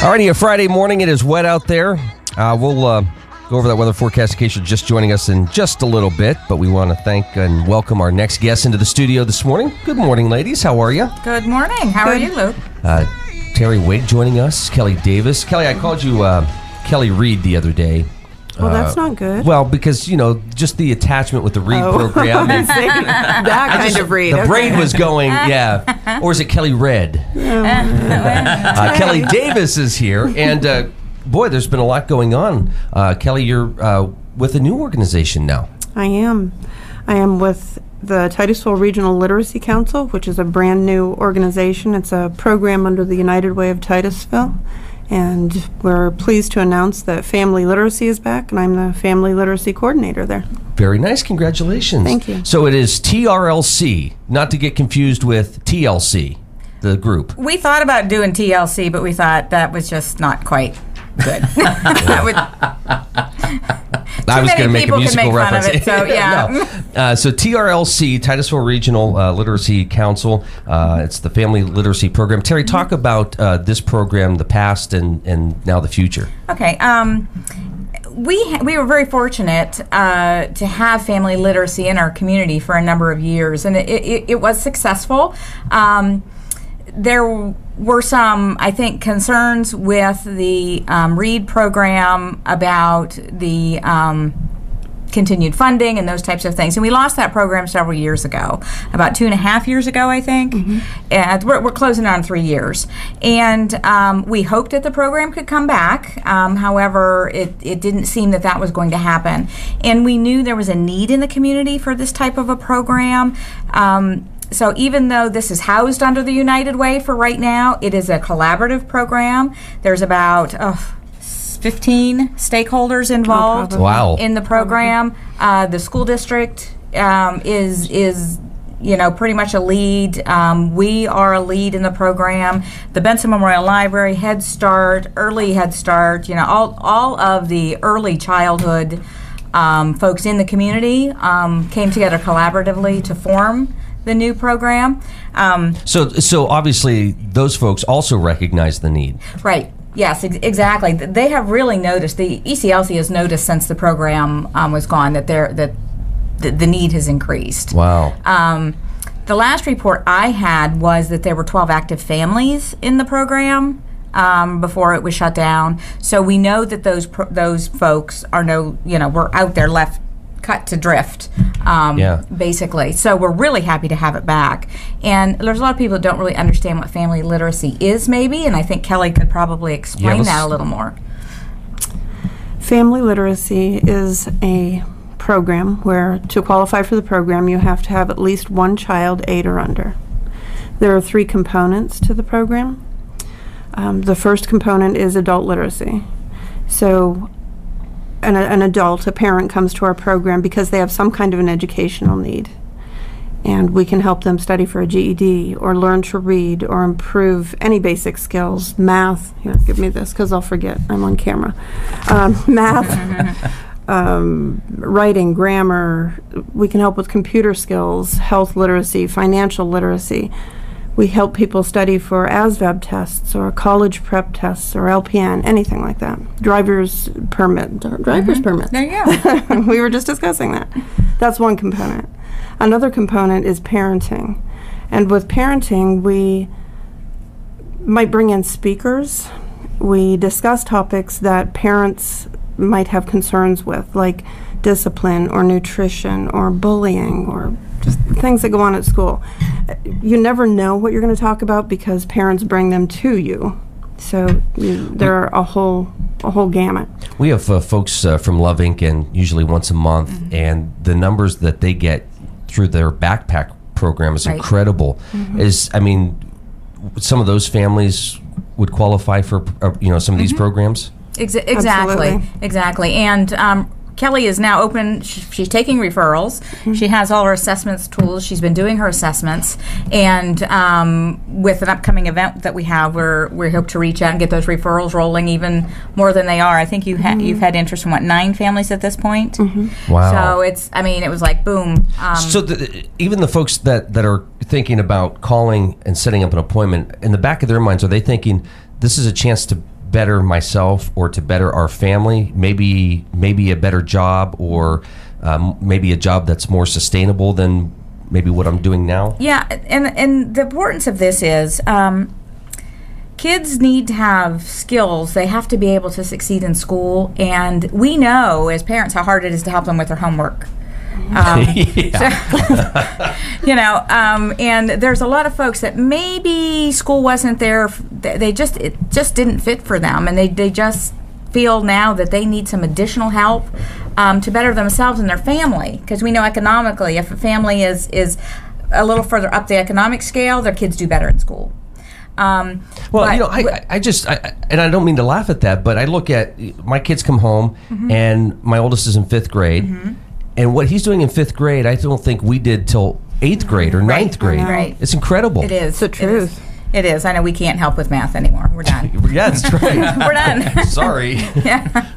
Alrighty, a Friday morning. It is wet out there. We'll go over that weather forecast in case you're just joining us in just a little bit. But we want to thank and welcome our next guest into the studio this morning. Good morning, ladies. How are you? Good morning. How are you, Luke? Terry Wig joining us. Kelli Davis. Kelli, I called you Kelli Reed the other day. Well, that's not good. Well, because, you know, just the attachment with the Reed program. That kind of Reed. The brain was going, yeah. Or is it Kelli Red? Kelli Davis is here. And, boy, there's been a lot going on. Kelli, you're with a new organization now. I am. I am with the Titusville Regional Literacy Council, which is a brand new organization. It's a program under the United Way of Titusville. And we're pleased to announce that family literacy is back, and I'm the family literacy coordinator there. Very nice. Congratulations. Thank you. So it is TRLC, not to get confused with TLC, the group. We thought about doing TLC, but we thought that was just not quite good. I was going to make a musical reference. It, so, yeah. No. So TRLC, Titusville Regional Literacy Council, it's the family literacy program. Terry, talk about this program, the past and now the future. Okay. We were very fortunate to have family literacy in our community for a number of years, and it was successful. There were some, I think, concerns with the READ program about the continued funding and those types of things. And we lost that program several years ago, about 2.5 years ago, I think. Mm-hmm. And we're closing on 3 years. And we hoped that the program could come back. However, it didn't seem that was going to happen. And we knew there was a need in the community for this type of a program. So even though this is housed under the United Way for right now, it is a collaborative program. There's about 15 stakeholders involved in the program. The school district is pretty much a lead. We are a lead in the program. The Benson Memorial Library, Head Start, Early Head Start, all of the early childhood folks in the community came together collaboratively to form the new program. So obviously those folks also recognize the need. Right. Yes, exactly. They have really noticed, the ECLC has noticed since the program was gone that the need has increased. Wow. The last report I had was that there were 12 active families in the program before it was shut down. So we know that those folks are were out there left cut to drift, basically. So we're really happy to have it back. And there's a lot of people that don't really understand what family literacy is, maybe, and I think Kelli could probably explain that a little more. Family literacy is a program where, to qualify for the program, you have to have at least one child 8 or under. There are 3 components to the program. The first component is adult literacy. So an adult, a parent, comes to our program because they have some kind of an educational need. And we can help them study for a GED or learn to read or improve any basic skills. Math, give me this because I'll forget, I'm on camera. Math, writing, grammar. We can help with computer skills, health literacy, financial literacy. We help people study for ASVAB tests or college prep tests or LPN, anything like that. Driver's permit. There you go. We were just discussing that. That's one component. Another component is parenting. And with parenting, we might bring in speakers. We discuss topics that parents might have concerns with, like discipline or nutrition or bullying or just things that go on at school. You never know what you're going to talk about because parents bring them to you. So there are a whole gamut. We have folks from Love Inc. and usually once a month, and the numbers that they get through their backpack program is incredible. Some of those families would qualify for some of these programs. Exactly. And Kelli is now open. She's taking referrals. Mm-hmm. She has all her assessments tools. She's been doing her assessments. And with an upcoming event that we have, we hope to reach out and get those referrals rolling even more than they are. I think you've had interest from, 9 families at this point? Mm-hmm. Wow. So it was like, boom. So even the folks that are thinking about calling and setting up an appointment, in the back of their minds, are they thinking, this is a chance to better myself or to better our family, maybe a better job, or maybe a job that's more sustainable than maybe what I'm doing now? Yeah, and the importance of this is kids need to have skills. They have to be able to succeed in school, and we know as parents how hard it is to help them with their homework. And there's a lot of folks that maybe school wasn't there. It just didn't fit for them, and they just feel now that they need some additional help to better themselves and their family. Because we know economically, if a family is a little further up the economic scale, their kids do better in school. I don't mean to laugh at that, but I look at my kids come home, and my oldest is in 5th grade, and what he's doing in 5th grade, I don't think we did till 8th grade or 9th grade. Right. It's incredible. It is. It's the truth. It is. I know we can't help with math anymore. We're done. Yeah, that's right. We're done. Sorry. Yeah.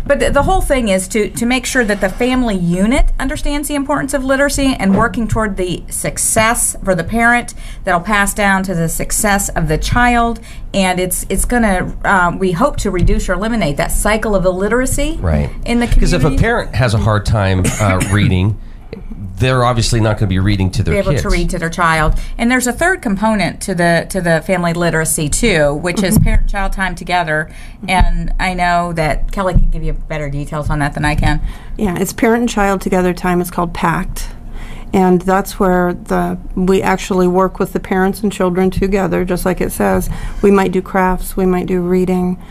But the whole thing is to make sure that the family unit understands the importance of literacy and working toward the success for the parent that'll pass down to the success of the child. And it's going to, we hope to reduce or eliminate that cycle of illiteracy in the community. Because if a parent has a hard time reading, they're obviously not going to be reading to their kids. Be able to read to their child. And there's a third component to the family literacy too, which is parent-child time together. And I know that Kelly can give you better details on that than I can. Yeah, it's parent and child together time. It's called PACT. And that's where we actually work with the parents and children together, just like it says. We might do crafts, we might do reading,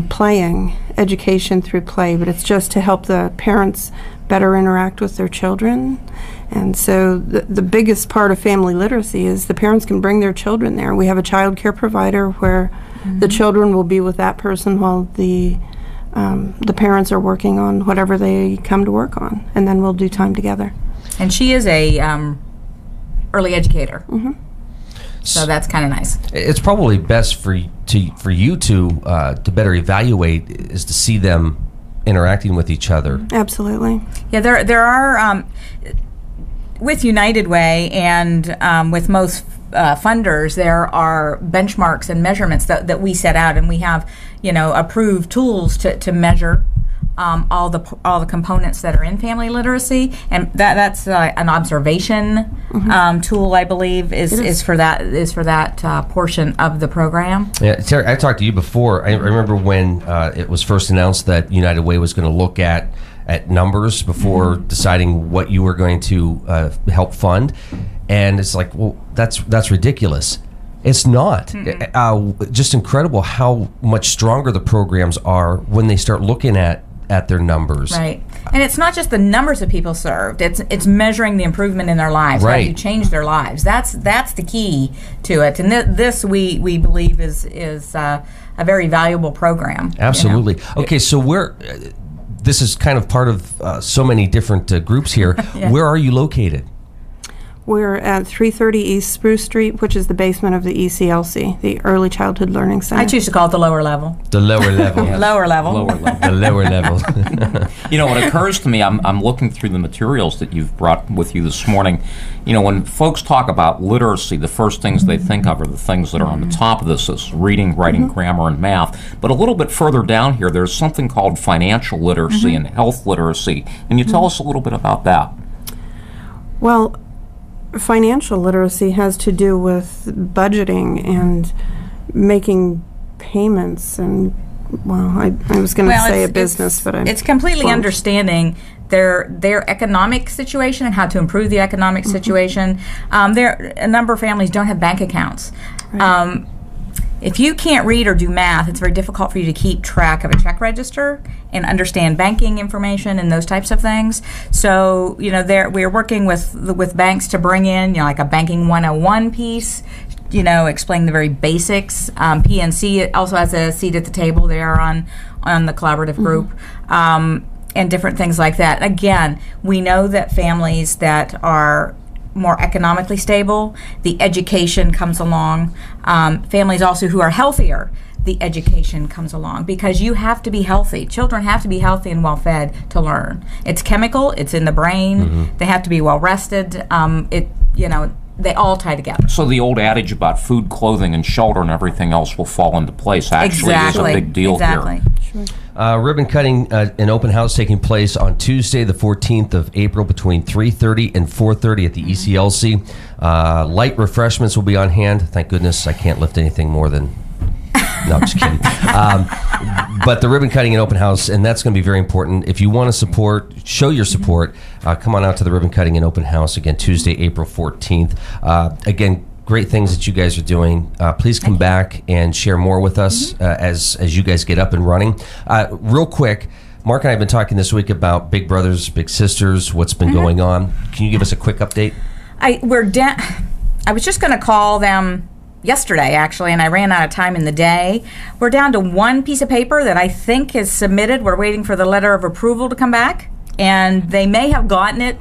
playing, education through play, but it's just to help the parents better interact with their children. And so the biggest part of family literacy is the parents can bring their children there. We have a child care provider where the children will be with that person while the parents are working on whatever they come to work on, and then we'll do time together. And she is a early educator, so that's kind of nice. It's probably best for you to better evaluate is to see them interacting with each other. Absolutely. Yeah, there are with United Way and with most funders, there are benchmarks and measurements that we set out, and we have approved tools to measure all the components that are in family literacy, and that's an observation tool, I believe, is for that portion of the program. Yeah, Terry, I talked to you before. I remember when it was first announced that United Way was going to look at numbers before deciding what you were going to help fund, and it's like, well, that's ridiculous. It's not. Just incredible how much stronger the programs are when they start looking at their numbers. Right. And it's not just the numbers of people served. It's measuring the improvement in their lives. Right. How you change their lives. That's the key to it. And this we believe is a very valuable program. Absolutely. Okay, so this is kind of part of so many different groups here. Yeah. Where are you located? We're at 330 East Spruce Street, which is the basement of the ECLC, the Early Childhood Learning Center. I choose to call it the lower level. The lower level. Lower level. Lower level. The lower level. What occurs to me, I'm looking through the materials that you've brought with you this morning. When folks talk about literacy, the first things they think of are the things that are on the top of this is reading, writing, grammar, and math. But a little bit further down here, there's something called financial literacy and health literacy. Can you tell us a little bit about that? Well, financial literacy has to do with budgeting and making payments, and I was going to say a business, but it's completely understanding their economic situation and how to improve the economic situation. A number of families don't have bank accounts. Right. If you can't read or do math, it's very difficult for you to keep track of a check register and understand banking information and those types of things. So, we're working with banks to bring in, like a banking 101 piece, explain the very basics. PNC also has a seat at the table there on the collaborative group, and different things like that. Again, we know that families that are more economically stable, the education comes along. Families also who are healthier, the education comes along, because you have to be healthy. Children have to be healthy and well fed to learn. It's chemical, it's in the brain. They have to be well rested. they all tie together. So the old adage about food, clothing, and shelter and everything else will fall into place actually is a big deal exactly. here. Sure. Ribbon cutting, an open house taking place on Tuesday, the 14th of April, between 3:30 and 4:30 at the ECLC. Light refreshments will be on hand. Thank goodness I can't lift anything more than... No, I'm just kidding. But the ribbon cutting and open house, and that's going to be very important. If you want to support, show your support, come on out to the ribbon cutting and open house again, Tuesday, April 14th. Again, great things that you guys are doing. Please come back and share more with us as you guys get up and running. Real quick, Mark and I have been talking this week about Big Brothers, Big Sisters, what's been going on. Can you give us a quick update? I was just going to call them yesterday, actually, and I ran out of time in the day. We're down to one piece of paper that I think is submitted. We're waiting for the letter of approval to come back, and they may have gotten it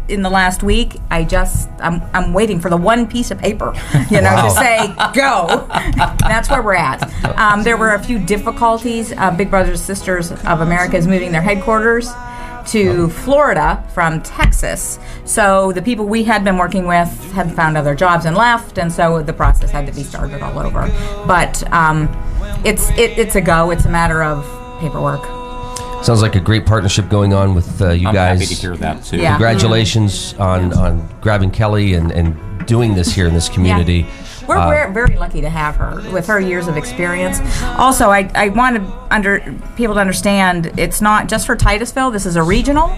in the last week. I'm waiting for the one piece of paper, to say go. That's where we're at. There were a few difficulties. Big Brothers Sisters of America is moving their headquarters to Florida from Texas. So the people we had been working with had found other jobs and left, and so the process had to be started all over. But it's a go. It's a matter of paperwork. Sounds like a great partnership going on with you I'm guys. happy to hear that too. Yeah. Congratulations on grabbing Kelly and doing this here in this community. Yeah. We're very lucky to have her with her years of experience. Also, I want people to understand it's not just for Titusville. This is a regional,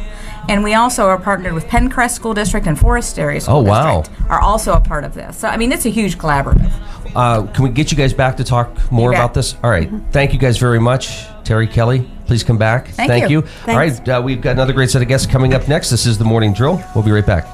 and we also are partnered with Pencrest School District and Forest Area School District are also a part of this. So, I mean, it's a huge collaborative. Can we get you guys back to talk more about this? All right. Thank you guys very much. Terry, Kelly, please come back. Thank you. All right. We've got another great set of guests coming up next. This is The Morning Drill. We'll be right back.